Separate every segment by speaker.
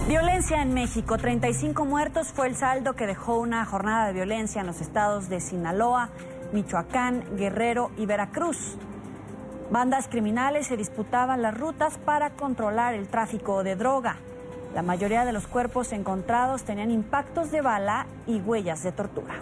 Speaker 1: Violencia en México. 35 muertos fue el saldo que dejó una jornada de violencia en los estados de Sinaloa, Michoacán, Guerrero y Veracruz. Bandas criminales se disputaban las rutas para controlar el tráfico de droga. La mayoría de los cuerpos encontrados tenían impactos de bala y huellas de tortura.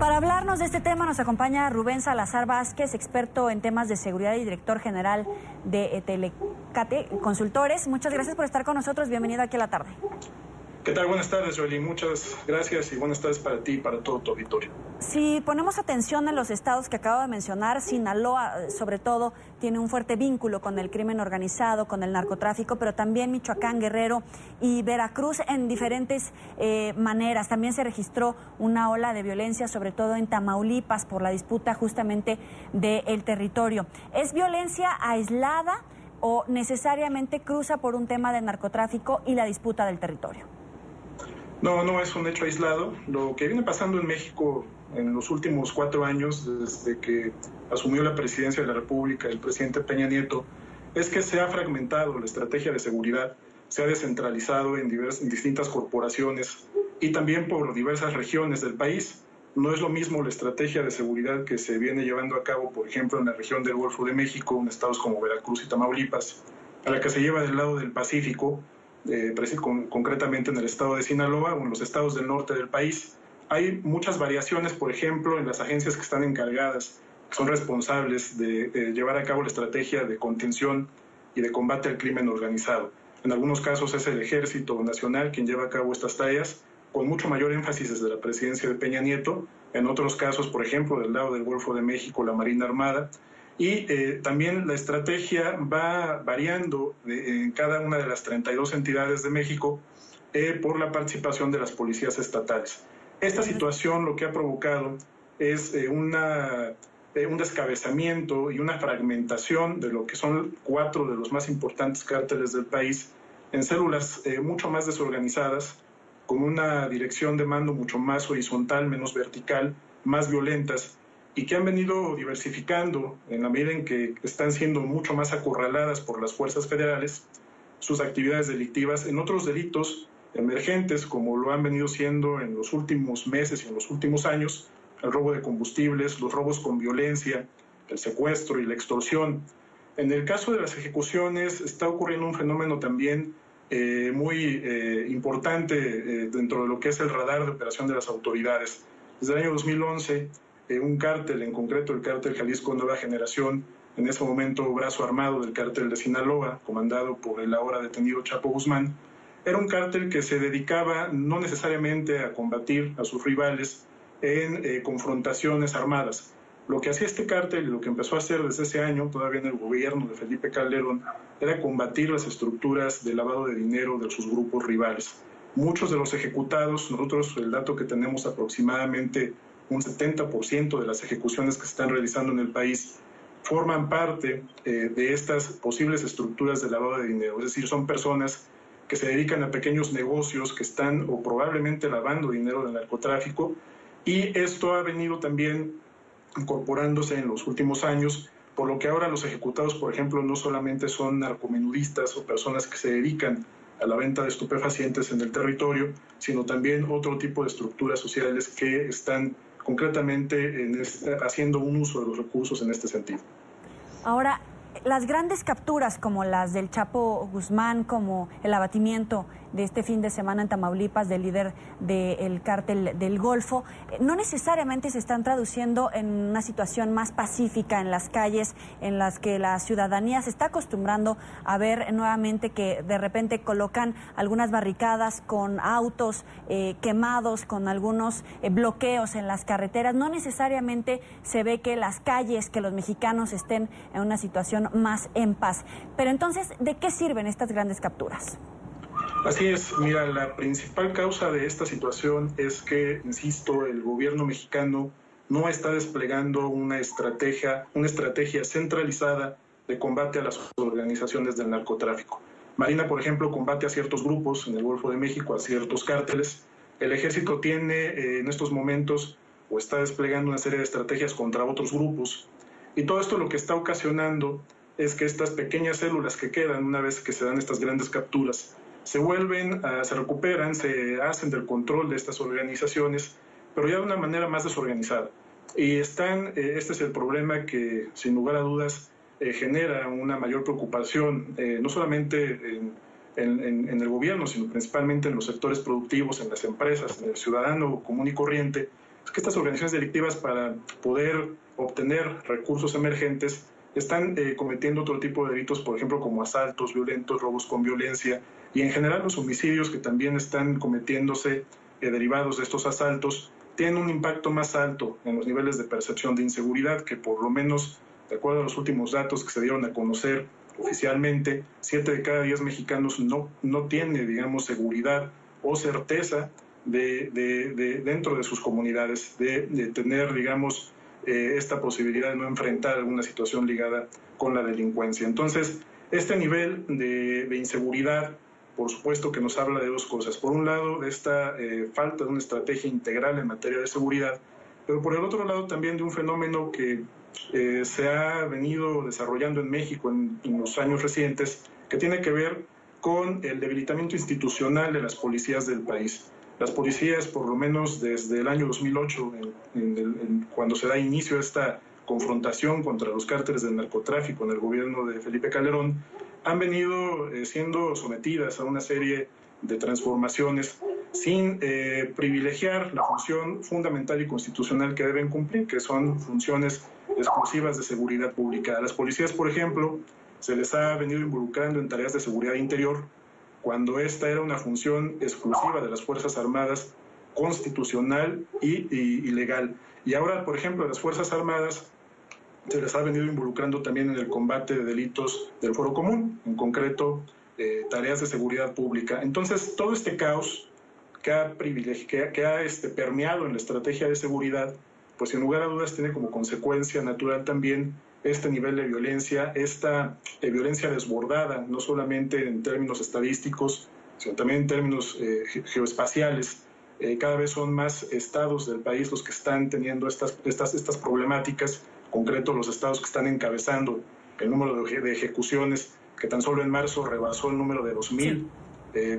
Speaker 1: Para hablarnos de este tema nos acompaña Rubén Salazar Vázquez, experto en temas de seguridad y director general de Telecate Consultores. Muchas gracias por estar con nosotros. Bienvenido aquí a la tarde.
Speaker 2: ¿Qué tal? Buenas tardes, Joely. Muchas gracias y buenas tardes para ti y para todo tu auditorio.
Speaker 1: Si ponemos atención en los estados que acabo de mencionar, Sinaloa, sobre todo, tiene un fuerte vínculo con el crimen organizado, con el narcotráfico, pero también Michoacán, Guerrero y Veracruz en diferentes maneras. También se registró una ola de violencia, sobre todo en Tamaulipas, por la disputa justamente del territorio. ¿Es violencia aislada o necesariamente cruza por un tema de narcotráfico y la disputa del territorio?
Speaker 2: No es un hecho aislado. Lo que viene pasando en México en los últimos 4 años, desde que asumió la presidencia de la República el presidente Peña Nieto, es que se ha fragmentado la estrategia de seguridad, se ha descentralizado en distintas corporaciones y también por diversas regiones del país. No es lo mismo la estrategia de seguridad que se viene llevando a cabo, por ejemplo, en la región del Golfo de México, en estados como Veracruz y Tamaulipas, a la que se lleva del lado del Pacífico, concretamente en el estado de Sinaloa o en los estados del norte del país. Hay muchas variaciones, por ejemplo, en las agencias que están encargadas, que son responsables de llevar a cabo la estrategia de contención y de combate al crimen organizado. En algunos casos es el Ejército Nacional quien lleva a cabo estas tareas, con mucho mayor énfasis desde la presidencia de Peña Nieto. En otros casos, por ejemplo, del lado del Golfo de México, la Marina Armada. Y también la estrategia va variando en cada una de las 32 entidades de México por la participación de las policías estatales. Esta situación lo que ha provocado es un descabezamiento y una fragmentación de lo que son 4 de los más importantes cárteles del país en células mucho más desorganizadas, con una dirección de mando mucho más horizontal, menos vertical, más violentas, y que han venido diversificando en la medida en que están siendo mucho más acorraladas por las fuerzas federales sus actividades delictivas en otros delitos emergentes, como lo han venido siendo en los últimos meses y en los últimos años, el robo de combustibles, los robos con violencia, el secuestro y la extorsión. En el caso de las ejecuciones está ocurriendo un fenómeno también muy importante dentro de lo que es el radar de operación de las autoridades. Desde el año 2011, un cártel, en concreto el cártel Jalisco Nueva Generación, en ese momento brazo armado del cártel de Sinaloa, comandado por el ahora detenido Chapo Guzmán, era un cártel que se dedicaba no necesariamente a combatir a sus rivales en confrontaciones armadas. Lo que hacía este cártel, lo que empezó a hacer desde ese año, todavía en el gobierno de Felipe Calderón, era combatir las estructuras de lavado de dinero de sus grupos rivales. Muchos de los ejecutados, nosotros el dato que tenemos aproximadamente un 70% de las ejecuciones que se están realizando en el país forman parte de estas posibles estructuras de lavado de dinero. Es decir, son personas que se dedican a pequeños negocios que están o probablemente lavando dinero del narcotráfico, y esto ha venido también incorporándose en los últimos años, por lo que ahora los ejecutados, por ejemplo, no solamente son narcomenudistas o personas que se dedican a la venta de estupefacientes en el territorio, sino también otro tipo de estructuras sociales que están concretamente haciendo un uso de los recursos en este sentido.
Speaker 1: Ahora, las grandes capturas como las del Chapo Guzmán, como el abatimiento de este fin de semana en Tamaulipas del líder del cártel del Golfo, no necesariamente se están traduciendo en una situación más pacífica en las calles, en las que la ciudadanía se está acostumbrando a ver nuevamente que de repente colocan algunas barricadas con autos quemados, con algunos bloqueos en las carreteras. No necesariamente se ve que las calles, que los mexicanos estén en una situación más en paz. Pero entonces, ¿de qué sirven estas grandes capturas?
Speaker 2: Así es, mira, la principal causa de esta situación es que, insisto, el gobierno mexicano no está desplegando una estrategia centralizada de combate a las organizaciones del narcotráfico. Marina, por ejemplo, combate a ciertos grupos en el Golfo de México, a ciertos cárteles. El ejército tiene en estos momentos o está desplegando una serie de estrategias contra otros grupos. Y todo esto lo que está ocasionando es que estas pequeñas células que quedan una vez que se dan estas grandes capturas se recuperan, se hacen del control de estas organizaciones, pero ya de una manera más desorganizada. Y este es el problema que, sin lugar a dudas, genera una mayor preocupación, no solamente en el gobierno, sino principalmente en los sectores productivos, en las empresas, en el ciudadano común y corriente. Es que estas organizaciones delictivas, para poder obtener recursos emergentes, están cometiendo otro tipo de delitos, por ejemplo, como asaltos violentos, robos con violencia, y en general los homicidios que también están cometiéndose derivados de estos asaltos tienen un impacto más alto en los niveles de percepción de inseguridad, que por lo menos, de acuerdo a los últimos datos que se dieron a conocer oficialmente, 7 de cada 10 mexicanos no tiene, digamos, seguridad o certeza dentro de sus comunidades, de tener, digamos, esta posibilidad de no enfrentar alguna situación ligada con la delincuencia. Entonces, este nivel de inseguridad, por supuesto que nos habla de dos cosas. Por un lado, de esta falta de una estrategia integral en materia de seguridad, pero por el otro lado también de un fenómeno que se ha venido desarrollando en México en los años recientes, que tiene que ver con el debilitamiento institucional de las policías del país. Las policías, por lo menos desde el año 2008, cuando se da inicio a esta confrontación contra los cárteles del narcotráfico en el gobierno de Felipe Calderón, han venido siendo sometidas a una serie de transformaciones sin privilegiar la función fundamental y constitucional que deben cumplir, que son funciones exclusivas de seguridad pública. A las policías, por ejemplo, se les ha venido involucrando en tareas de seguridad interior, cuando esta era una función exclusiva de las Fuerzas Armadas, constitucional y legal. Y ahora, por ejemplo, a las Fuerzas Armadas se les ha venido involucrando también en el combate de delitos del Foro Común, en concreto tareas de seguridad pública. Entonces, todo este caos que ha permeado en la estrategia de seguridad, pues sin lugar a dudas tiene como consecuencia natural también este nivel de violencia, esta violencia desbordada, no solamente en términos estadísticos, sino también en términos geoespaciales. Cada vez son más estados del país los que están teniendo estas problemáticas, en concreto los estados que están encabezando el número de ejecuciones, que tan solo en marzo rebasó el número de 2,000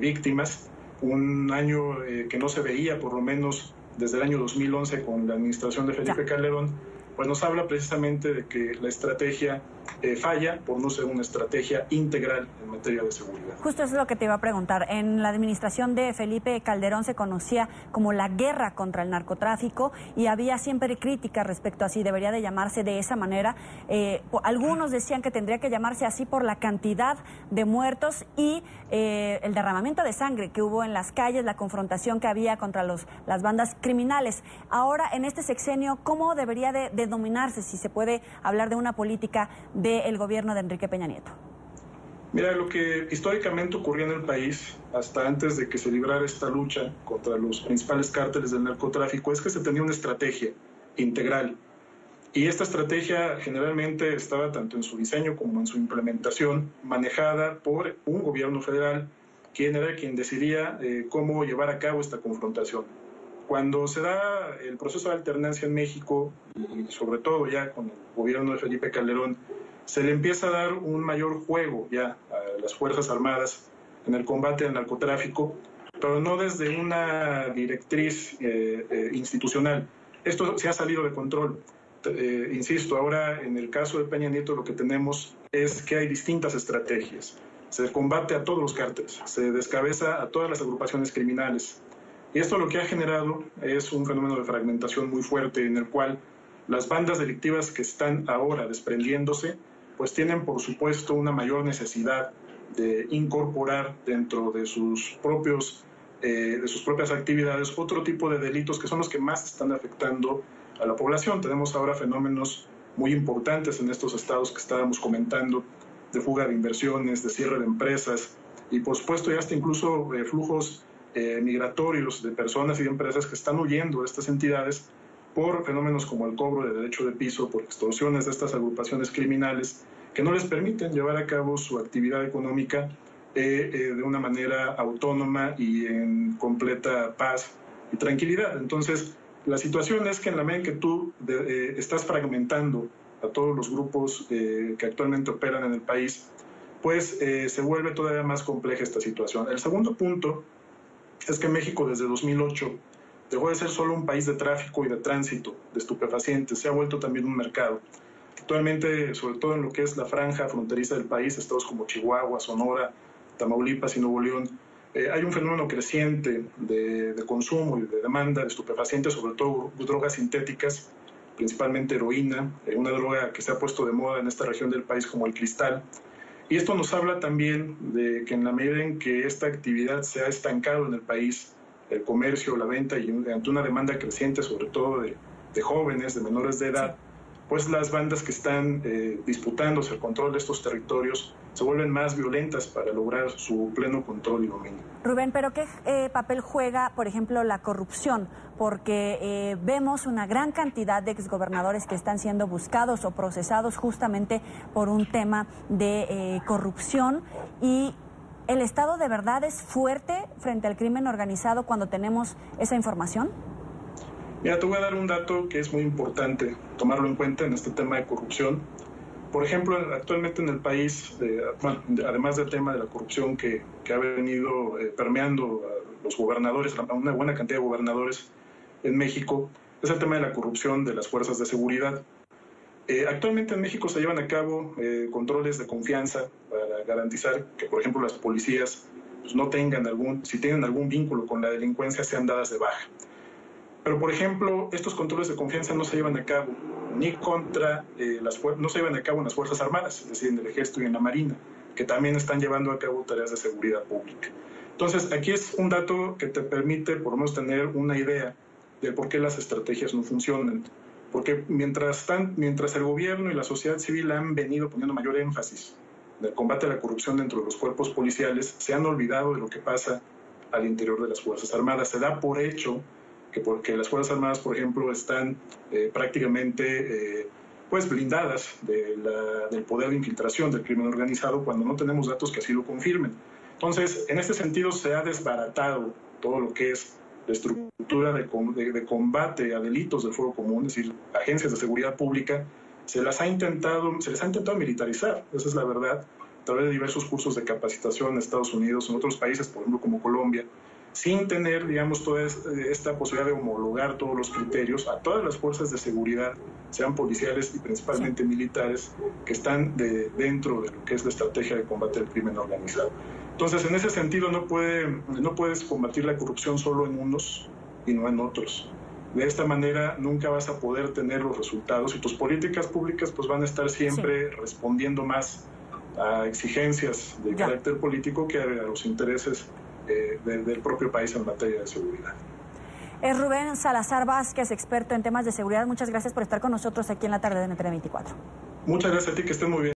Speaker 2: víctimas, un año que no se veía, por lo menos desde el año 2011 con la administración de Felipe Calderón, pues nos habla precisamente de que la estrategia falla por no ser una estrategia integral en materia de seguridad.
Speaker 1: Justo eso es lo que te iba a preguntar. En la administración de Felipe Calderón se conocía como la guerra contra el narcotráfico y había siempre críticas respecto a si debería de llamarse de esa manera. Algunos decían que tendría que llamarse así por la cantidad de muertos y el derramamiento de sangre que hubo en las calles, la confrontación que había contra las bandas criminales. Ahora, en este sexenio, ¿cómo debería de denominarse, si se puede hablar de una política del gobierno de Enrique Peña Nieto?
Speaker 2: Mira, lo que históricamente ocurrió en el país, hasta antes de que se librara esta lucha contra los principales cárteles del narcotráfico, es que se tenía una estrategia integral. Y esta estrategia generalmente estaba tanto en su diseño como en su implementación manejada por un gobierno federal, quien era quien decidía cómo llevar a cabo esta confrontación. Cuando se da el proceso de alternancia en México, y sobre todo ya con el gobierno de Felipe Calderón, se le empieza a dar un mayor juego ya a las Fuerzas Armadas en el combate al narcotráfico, pero no desde una directriz institucional. Esto se ha salido de control. Insisto, ahora en el caso de Peña Nieto lo que tenemos es que hay distintas estrategias. Se combate a todos los cárteles, se descabeza a todas las agrupaciones criminales. Y esto lo que ha generado es un fenómeno de fragmentación muy fuerte en el cual las bandas delictivas que están ahora desprendiéndose, pues tienen por supuesto una mayor necesidad de incorporar dentro de sus propias actividades otro tipo de delitos que son los que más están afectando a la población. Tenemos ahora fenómenos muy importantes en estos estados que estábamos comentando, de fuga de inversiones, de cierre de empresas y por supuesto ya hasta incluso flujos migratorios de personas y de empresas que están huyendo de estas entidades por fenómenos como el cobro de derecho de piso, por extorsiones de estas agrupaciones criminales que no les permiten llevar a cabo su actividad económica de una manera autónoma y en completa paz y tranquilidad. Entonces, la situación es que en la medida en que tú estás fragmentando a todos los grupos que actualmente operan en el país, pues se vuelve todavía más compleja esta situación. El segundo punto es que México desde 2008 dejó de ser solo un país de tráfico y de tránsito de estupefacientes, se ha vuelto también un mercado. Actualmente, sobre todo en lo que es la franja fronteriza del país, estados como Chihuahua, Sonora, Tamaulipas y Nuevo León, hay un fenómeno creciente de consumo y de demanda de estupefacientes, sobre todo drogas sintéticas, principalmente heroína, una droga que se ha puesto de moda en esta región del país como el cristal. Y esto nos habla también de que en la medida en que esta actividad se ha estancado en el país, el comercio, la venta y ante una demanda creciente, sobre todo de jóvenes, de menores de edad, pues las bandas que están disputándose el control de estos territorios se vuelven más violentas para lograr su pleno control y dominio.
Speaker 1: Rubén, ¿pero qué papel juega, por ejemplo, la corrupción? Porque vemos una gran cantidad de exgobernadores que están siendo buscados o procesados justamente por un tema de corrupción. ¿Y el Estado de verdad es fuerte frente al crimen organizado cuando tenemos esa información?
Speaker 2: Mira, te voy a dar un dato que es muy importante tomarlo en cuenta en este tema de corrupción. Por ejemplo, actualmente en el país, además del tema de la corrupción que ha venido permeando a los gobernadores, a una buena cantidad de gobernadores en México, es el tema de la corrupción de las fuerzas de seguridad. Actualmente en México se llevan a cabo controles de confianza para garantizar que, por ejemplo, las policías pues, no tengan si tienen algún vínculo con la delincuencia, sean dadas de baja. Pero, por ejemplo, estos controles de confianza no se llevan a cabo ni contra no se llevan a cabo en las Fuerzas Armadas, es decir, en el Ejército y en la Marina, que también están llevando a cabo tareas de seguridad pública. Entonces, aquí es un dato que te permite, por lo menos, tener una idea de por qué las estrategias no funcionan. Porque mientras el gobierno y la sociedad civil han venido poniendo mayor énfasis en el combate a la corrupción dentro de los cuerpos policiales, se han olvidado de lo que pasa al interior de las Fuerzas Armadas. Se da por hecho que porque las Fuerzas Armadas, por ejemplo, están prácticamente pues blindadas del poder de infiltración del crimen organizado cuando no tenemos datos que así lo confirmen. Entonces, en este sentido se ha desbaratado todo lo que es la estructura de combate a delitos del fuero común, es decir, agencias de seguridad pública, se les ha intentado militarizar, esa es la verdad, a través de diversos cursos de capacitación en Estados Unidos, en otros países, por ejemplo, como Colombia, sin tener, digamos, toda esta posibilidad de homologar todos los criterios a todas las fuerzas de seguridad, sean policiales y principalmente militares, que están dentro de lo que es la estrategia de combate al crimen organizado. Entonces, en ese sentido, no puedes combatir la corrupción solo en unos y no en otros. De esta manera, nunca vas a poder tener los resultados y tus políticas públicas pues, van a estar siempre respondiendo más a exigencias de carácter político que a los intereses del propio país en materia de seguridad.
Speaker 1: Es Rubén Salazar Vázquez, experto en temas de seguridad. Muchas gracias por estar con nosotros aquí en la tarde de NTN 24.
Speaker 2: Muchas gracias a ti, que estés muy bien.